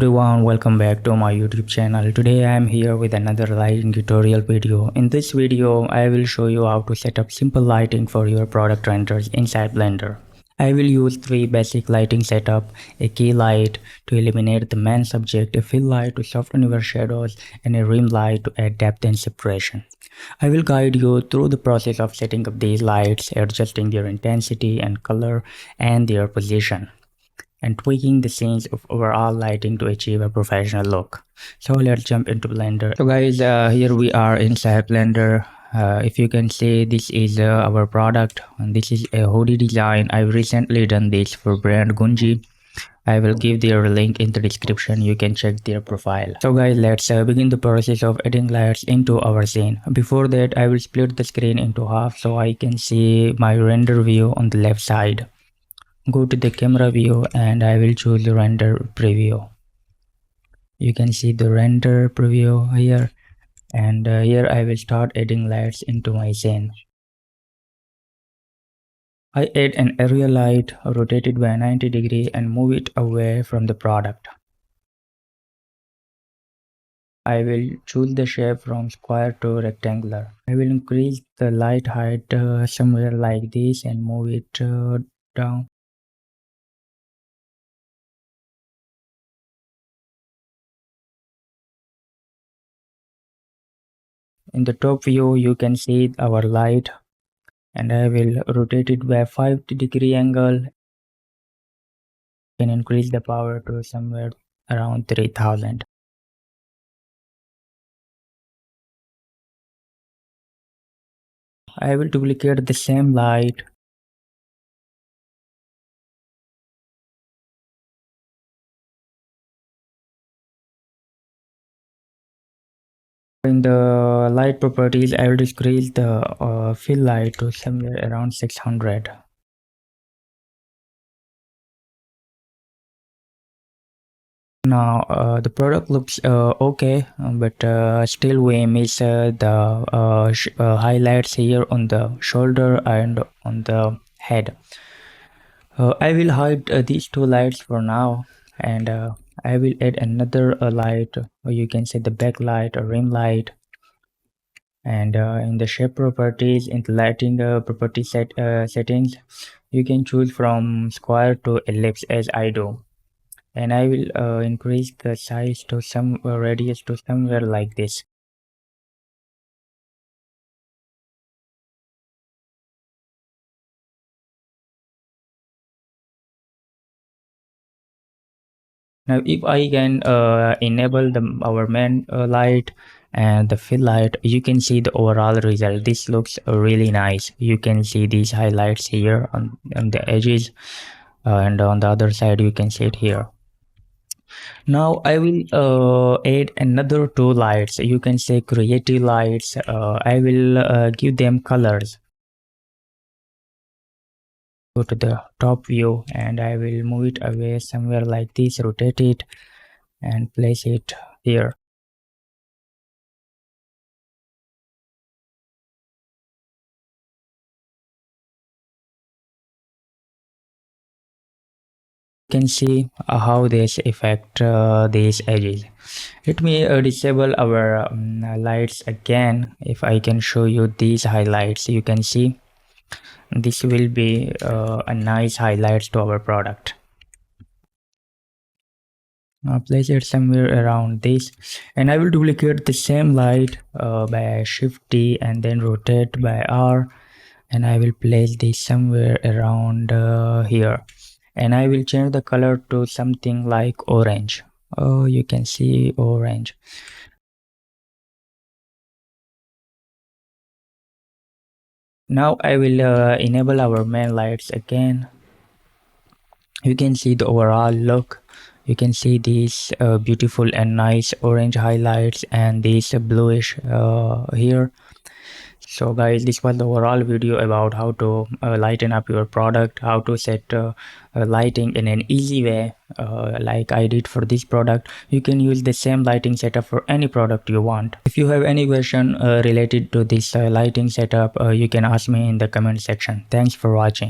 everyone, welcome back to my YouTube channel. Today I am here with another lighting tutorial video. In this video, I will show you how to set up simple lighting for your product renders inside Blender. I will use 3 basic lighting setup, a key light to eliminate the main subject, a fill light to soften your shadows, and a rim light to add depth and separation. I will guide you through the process of setting up these lights, adjusting their intensity and color and their position, and tweaking the scenes of overall lighting to achieve a professional look. So let's jump into Blender. So guys, here we are inside Blender. If you can see, this is our product, and this is a hoodie design. I've recently done this for brand Ghunji. I will give their link in the description. You can check their profile. So guys, let's begin the process of adding lights into our scene. Before that, I will split the screen into half so I can see my render view on the left side. Go to the camera view and I will choose the render preview. You can see the render preview here, and here I will start adding lights into my scene. I add an area light, rotate it by 90 degrees and move it away from the product. I will choose the shape from square to rectangular. I will increase the light height somewhere like this and move it down. In the top view, you can see our light, and I will rotate it by 50 degree angle and increase the power to somewhere around 3000. I will duplicate the same light in the light properties. I will decrease the fill light to somewhere around 600. Now the product looks okay, but still we miss the highlights here on the shoulder and on the head. I will hide these 2 lights for now, and I will add another light, or you can say the backlight or rim light. And in the shape properties, in the lighting property settings, you can choose from square to ellipse as I do, and I will increase the size to some radius to somewhere like this. Now if I can enable our main light and the fill light, you can see the overall result. This looks really nice. You can see these highlights here on the edges, and on the other side you can see it here. Now I will add another 2 lights. You can say creative lights. I will give them colors. Go to the top view and I will move it away somewhere like this, rotate it and place it here. You can see how this affect these edges. Let me disable our lights again. If I can show you these highlights, you can see this will be a nice highlights to our product. Now place it somewhere around this, and I will duplicate the same light by Shift T and then rotate by R, and I will place this somewhere around here, and I will change the color to something like orange. Oh, you can see orange. Now I will enable our main lights again. You can see the overall look. You can see these beautiful and nice orange highlights and this bluish here. So guys, this was the overall video about how to lighten up your product, how to set lighting in an easy way, like I did for this product. You can use the same lighting setup for any product you want. If you have any question related to this lighting setup, you can ask me in the comment section. Thanks for watching.